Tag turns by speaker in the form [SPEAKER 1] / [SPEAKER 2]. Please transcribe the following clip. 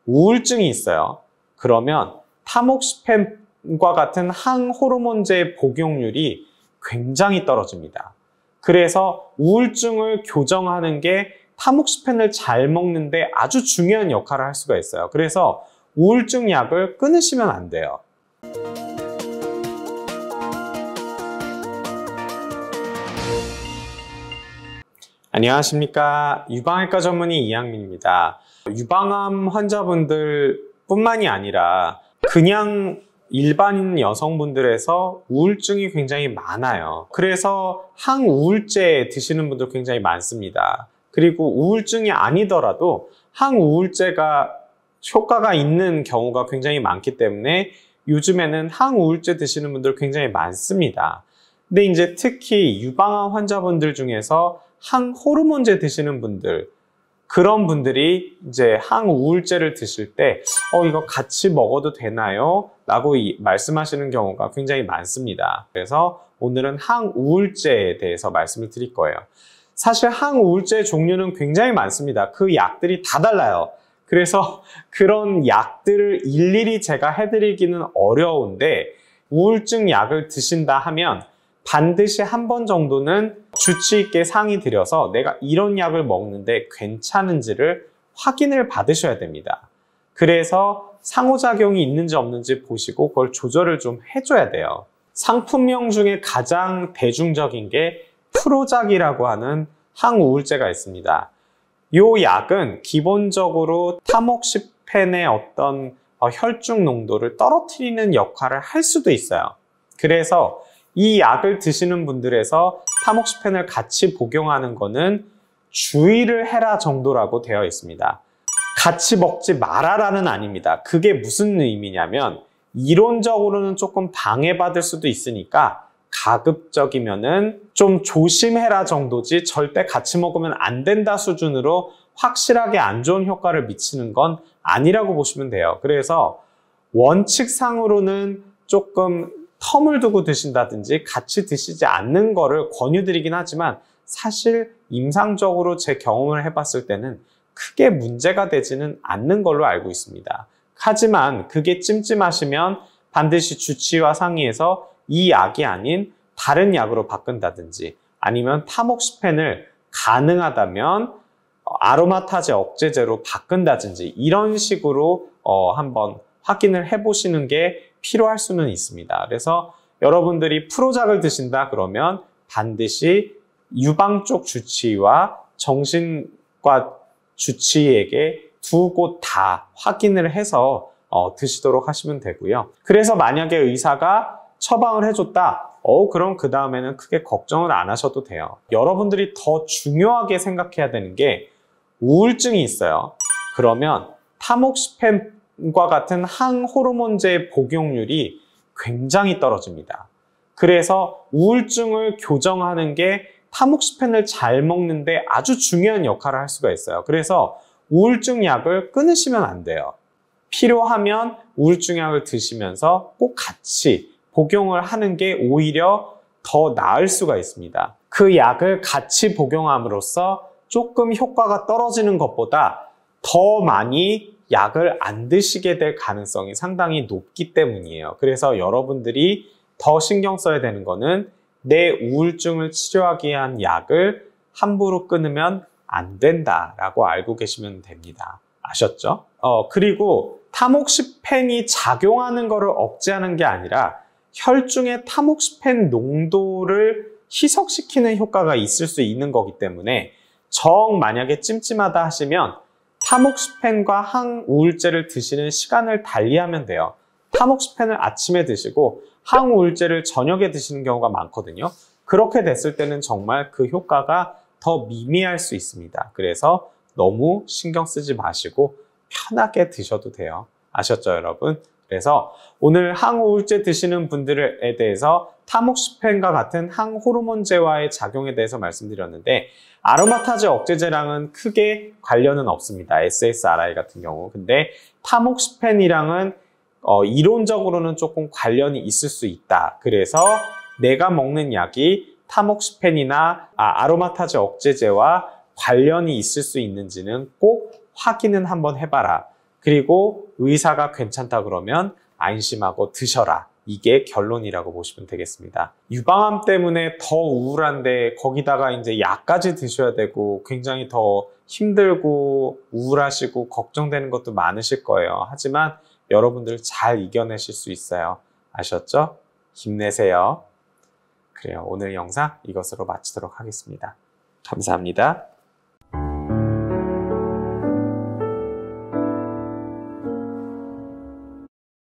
[SPEAKER 1] 우울증이 있어요. 그러면 타목시펜과 같은 항호르몬제의 복용률이 굉장히 떨어집니다. 그래서 우울증을 교정하는 게 타목시펜을 잘 먹는데 아주 중요한 역할을 할 수가 있어요. 그래서 우울증 약을 끊으시면 안 돼요. 안녕하십니까. 유방외과 전문의 이양민입니다. 유방암 환자분들 뿐만이 아니라 그냥 일반인 여성분들에서 우울증이 굉장히 많아요. 그래서 항우울제 드시는 분들 굉장히 많습니다. 그리고 우울증이 아니더라도 항우울제가 효과가 있는 경우가 굉장히 많기 때문에 요즘에는 항우울제 드시는 분들 굉장히 많습니다. 근데 이제 특히 유방암 환자분들 중에서 항호르몬제 드시는 분들, 그런 분들이 이제 항우울제를 드실 때 이거 같이 먹어도 되나요? 라고 말씀하시는 경우가 굉장히 많습니다. 그래서 오늘은 항우울제에 대해서 말씀을 드릴 거예요. 사실 항우울제 종류는 굉장히 많습니다. 그 약들이 다 달라요. 그래서 그런 약들을 일일이 제가 해드리기는 어려운데, 우울증 약을 드신다 하면 반드시 한 번 정도는 주치 있게 상의 드려서 내가 이런 약을 먹는데 괜찮은지를 확인을 받으셔야 됩니다. 그래서 상호작용이 있는지 없는지 보시고 그걸 조절을 좀 해줘야 돼요. 상품명 중에 가장 대중적인 게 프로작이라고 하는 항우울제가 있습니다. 이 약은 기본적으로 타목시펜의 어떤 혈중 농도를 떨어뜨리는 역할을 할 수도 있어요. 그래서 이 약을 드시는 분들에서 타목시펜을 같이 복용하는 거는 주의를 해라 정도라고 되어 있습니다. 같이 먹지 마라라는 아닙니다. 그게 무슨 의미냐면 이론적으로는 조금 방해받을 수도 있으니까 가급적이면은 좀 조심해라 정도지 절대 같이 먹으면 안 된다 수준으로 확실하게 안 좋은 효과를 미치는 건 아니라고 보시면 돼요. 그래서 원칙상으로는 조금 텀을 두고 드신다든지 같이 드시지 않는 거를 권유드리긴 하지만 사실 임상적으로 제 경험을 해봤을 때는 크게 문제가 되지는 않는 걸로 알고 있습니다. 하지만 그게 찜찜하시면 반드시 주치의와 상의해서 이 약이 아닌 다른 약으로 바꾼다든지 아니면 타목시펜을 가능하다면 아로마타제 억제제로 바꾼다든지 이런 식으로 한번 확인을 해보시는 게 필요할 수는 있습니다. 그래서 여러분들이 프로작을 드신다 그러면 반드시 유방 쪽 주치의와 정신과 주치의에게 두 곳 다 확인을 해서 드시도록 하시면 되고요. 그래서 만약에 의사가 처방을 해줬다. 그럼 그 다음에는 크게 걱정을 안 하셔도 돼요. 여러분들이 더 중요하게 생각해야 되는 게 우울증이 있어요. 그러면 타목시펜과 같은 항호르몬제의 복용률이 굉장히 떨어집니다. 그래서 우울증을 교정하는 게 타목시펜을 잘 먹는데 아주 중요한 역할을 할 수가 있어요. 그래서 우울증 약을 끊으시면 안 돼요. 필요하면 우울증 약을 드시면서 꼭 같이 복용을 하는 게 오히려 더 나을 수가 있습니다. 그 약을 같이 복용함으로써 조금 효과가 떨어지는 것보다 더 많이 약을 안 드시게 될 가능성이 상당히 높기 때문이에요. 그래서 여러분들이 더 신경 써야 되는 거는 내 우울증을 치료하기 위한 약을 함부로 끊으면 안 된다라고 알고 계시면 됩니다. 아셨죠? 그리고 타목시펜이 작용하는 것을 억제하는 게 아니라 혈중의 타목시펜 농도를 희석시키는 효과가 있을 수 있는 거기 때문에 정 만약에 찜찜하다 하시면 타목시펜과 항우울제를 드시는 시간을 달리하면 돼요. 타목시펜을 아침에 드시고 항우울제를 저녁에 드시는 경우가 많거든요. 그렇게 됐을 때는 정말 그 효과가 더 미미할 수 있습니다. 그래서 너무 신경 쓰지 마시고 편하게 드셔도 돼요. 아셨죠, 여러분? 그래서 오늘 항우울제 드시는 분들에 대해서 타목시펜과 같은 항호르몬제와의 작용에 대해서 말씀드렸는데 아로마타제 억제제랑은 크게 관련은 없습니다. SSRI 같은 경우. 근데 타목시펜이랑은 이론적으로는 조금 관련이 있을 수 있다. 그래서 내가 먹는 약이 타목시펜이나 아로마타제 억제제와 관련이 있을 수 있는지는 꼭 확인은 한번 해봐라. 그리고 의사가 괜찮다 그러면 안심하고 드셔라. 이게 결론이라고 보시면 되겠습니다. 유방암 때문에 더 우울한데 거기다가 이제 약까지 드셔야 되고 굉장히 더 힘들고 우울하시고 걱정되는 것도 많으실 거예요. 하지만 여러분들 잘 이겨내실 수 있어요. 아셨죠? 힘내세요. 그래요. 오늘 영상 이것으로 마치도록 하겠습니다. 감사합니다.